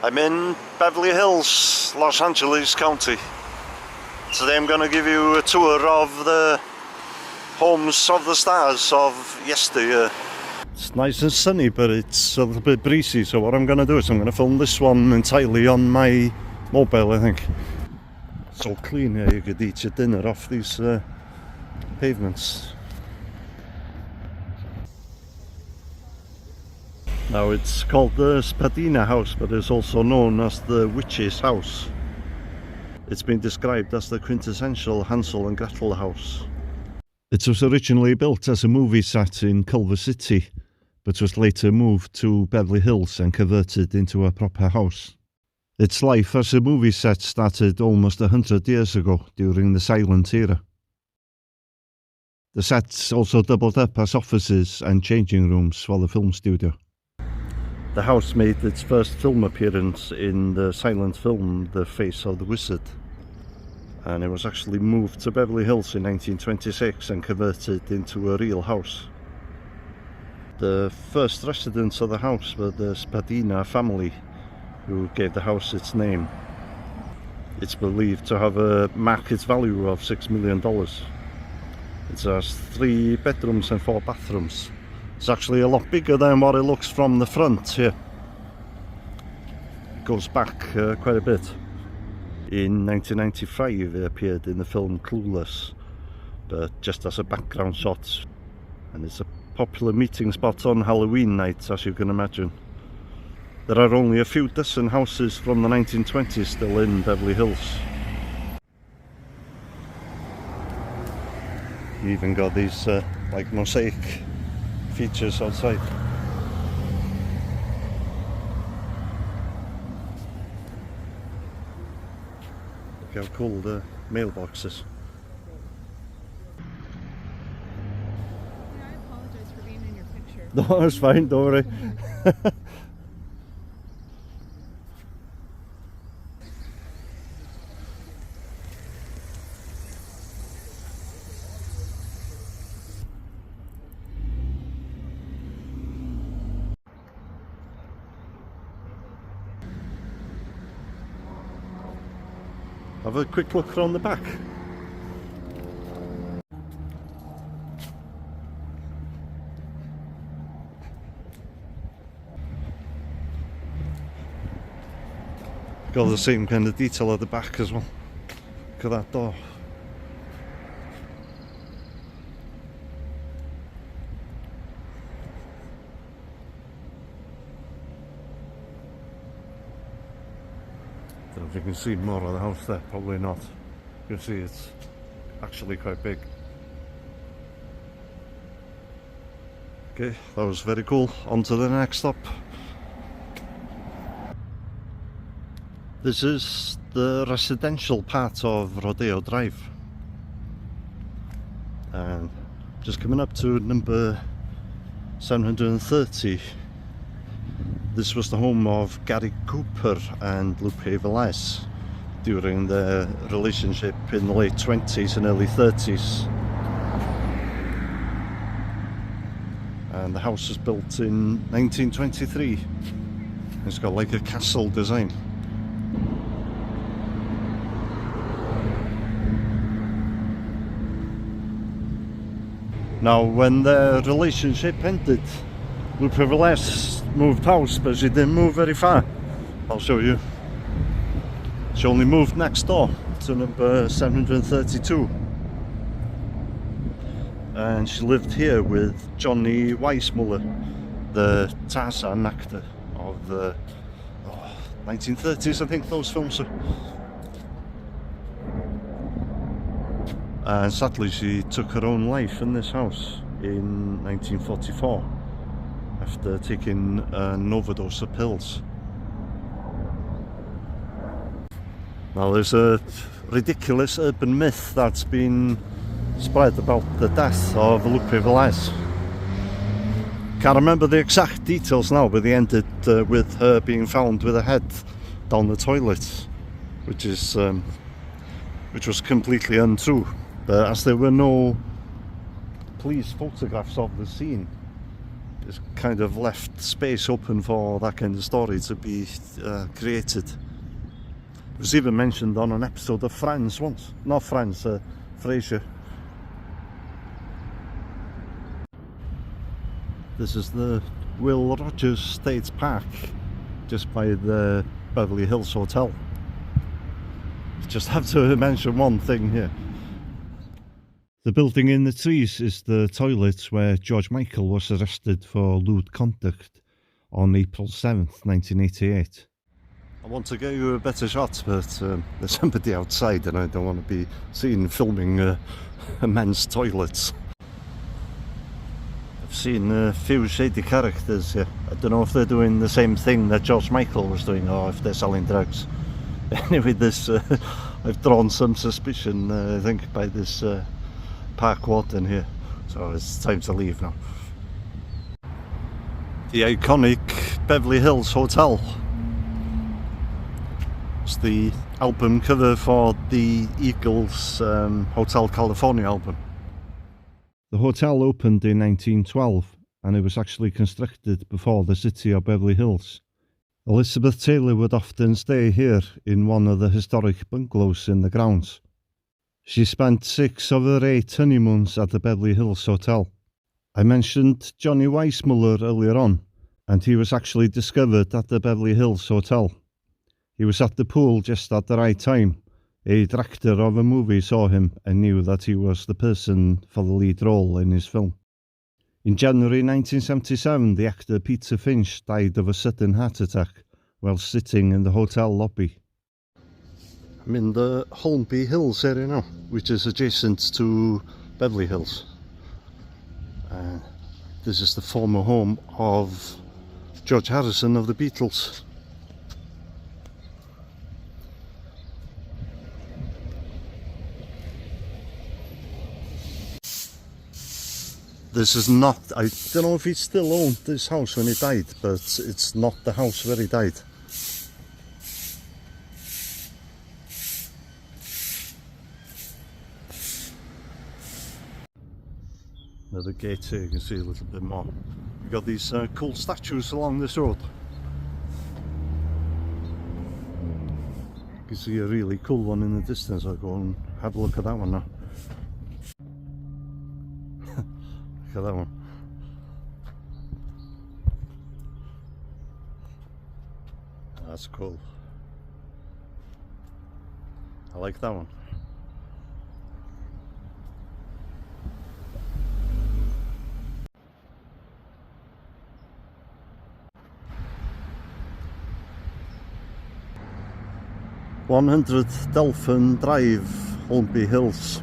I'm in Beverly Hills, Los Angeles County. Today I'm going to give you a tour of the homes of the stars of yesteryear. It's nice and sunny, but it's a little bit breezy, so what I'm going to do is I'm going to film this one entirely on my mobile, I think. It's all clean here, you could eat your dinner off these pavements. Now it's called the Spadina house, but it's also known as the witch's house. It's been described as the quintessential Hansel and Gretel house. It was originally built as a movie set in Culver City, but was later moved to Beverly Hills and converted into a proper house. Its life as a movie set started almost 100 years ago during the silent era. The sets also doubled up as offices and changing rooms for the film studio. The house made its first film appearance in the silent film The Face of the Wizard, and it was actually moved to Beverly Hills in 1926 and converted into a real house. The first residents of the house were the Spadina family, who gave the house its name. It's believed to have a market value of $6 million. It has 3 bedrooms and 4 bathrooms. It's actually a lot bigger than what it looks from the front here. It goes back quite a bit. In 1995 it appeared in the film Clueless, but just as a background shot. And it's a popular meeting spot on Halloween night, as you can imagine. There are only a few dozen houses from the 1920s still in Beverly Hills. You even got these like mosaic features outside. Look how cool the mailbox is. Yeah, I apologize for being in your picture. No, it's fine, don't worry. Have a quick look around the back. Got the same kind of detail at the back as well. Look at that door. I don't know if you can see more of the house there, probably not. You can see it's actually quite big. Okay, that was very cool. On to the next stop. This is the residential part of Rodeo Drive. And just coming up to number 730. This was the home of Gary Cooper and Lupe Velez during their relationship in the late 20s and early 30s. And the house was built in 1923. It's got like a castle design. Now, when their relationship ended, Lupe Velez moved house, but she didn't move very far. I'll show you. She only moved next door to number 732. And she lived here with Johnny Weissmuller, the Tarzan actor of the 1930s, I think those films are. And sadly she took her own life in this house in 1944 after taking an overdose of pills. Now there's a ridiculous urban myth that's been spread about the death of Lupe Velez. Can't remember the exact details now, but they ended with her being found with her head down the toilet, which was completely untrue. But as there were no police photographs of the scene, It's kind of left space open for that kind of story to be created. It was even mentioned on an episode of Friends once. Not Friends, Frasier. This is the Will Rogers State Park, just by the Beverly Hills Hotel. Just have to mention one thing here. The building in the trees is the toilet where George Michael was arrested for lewd conduct on April 7th, 1988. I want to get you a better shot, but there's somebody outside and I don't want to be seen filming a men's toilets. I've seen a few shady characters here. I don't know if they're doing the same thing that George Michael was doing or if they're selling drugs. Anyway, this I've drawn some suspicion, I think, by this park warden here, so it's time to leave now. The iconic Beverly Hills Hotel. It's the album cover for the Eagles' Hotel California album. The hotel opened in 1912 and it was actually constructed before the city of Beverly Hills. Elizabeth Taylor would often stay here in one of the historic bungalows in the grounds. She spent 6 of her 8 honeymoons at the Beverly Hills Hotel. I mentioned Johnny Weissmuller earlier on, and he was actually discovered at the Beverly Hills Hotel. He was at the pool just at the right time. A director of a movie saw him and knew that he was the person for the lead role in his film. In January 1977, the actor Peter Finch died of a sudden heart attack while sitting in the hotel lobby. I'm in the Holmby Hills area now, which is adjacent to Beverly Hills. This is the former home of George Harrison of the Beatles. This is not, I don't know if he still owned this house when he died, but it's not the house where he died. Another gate here, you can see a little bit more. We've got these cool statues along this road. You can see a really cool one in the distance. I'll go and have a look at that one now. Look at that one. That's cool. I like that one. "100 Delphin Drive, Holmby Hills."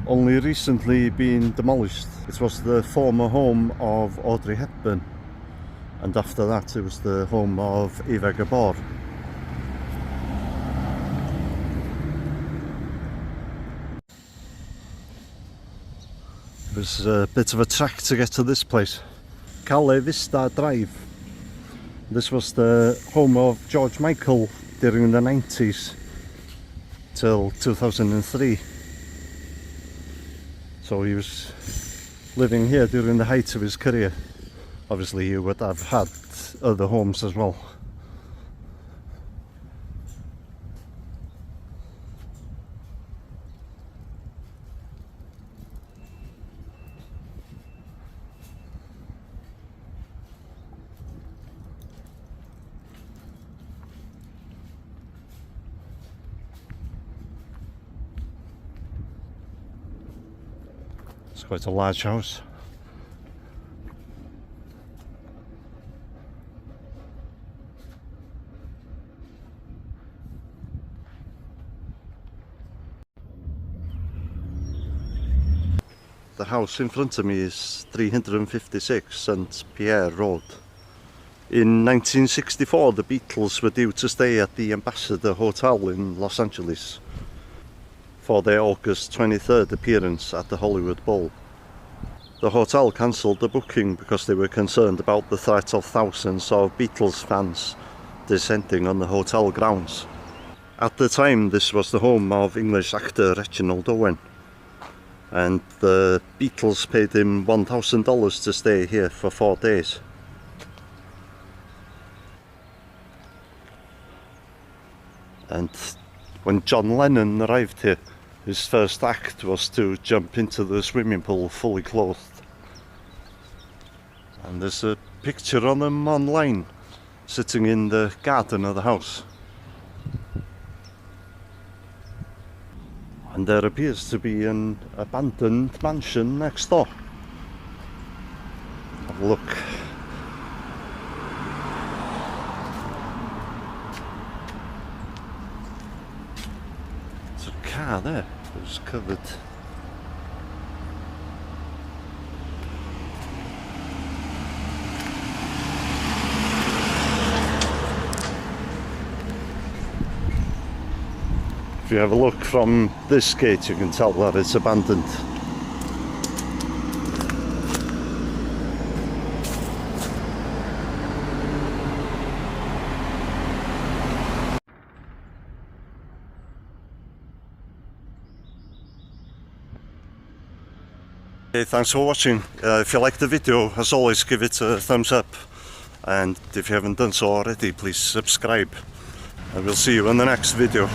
Only recently been demolished. It was the former home of Audrey Hepburn, and after that it was the home of Eva Gabor. It was a bit of a trek to get to this place. Calle Vista Drive. This was the home of George Michael during the 90s till 2003. So he was living here during the height of his career. Obviously he would have had other homes as well. It's quite a large house. The house in front of me is 356 St. Pierre Road. In 1964 the Beatles were due to stay at the Ambassador Hotel in Los Angeles for their August 23rd appearance at the Hollywood Bowl. The hotel cancelled the booking because they were concerned about the threat of thousands of Beatles fans descending on the hotel grounds. At the time this was the home of English actor Reginald Owen. and the Beatles paid him $1,000 to stay here for 4 days. And when John Lennon arrived here, his first act was to jump into the swimming pool fully clothed. And there's a picture on him online, sitting in the garden of the house. And there appears to be an abandoned mansion next door. Have a look. There's a car there. It was covered. If you have a look from this gate, you can tell that it's abandoned. Okay, thanks for watching. If you liked the video, as always, give it a thumbs up. And if you haven't done so already, please subscribe. And we'll see you in the next video.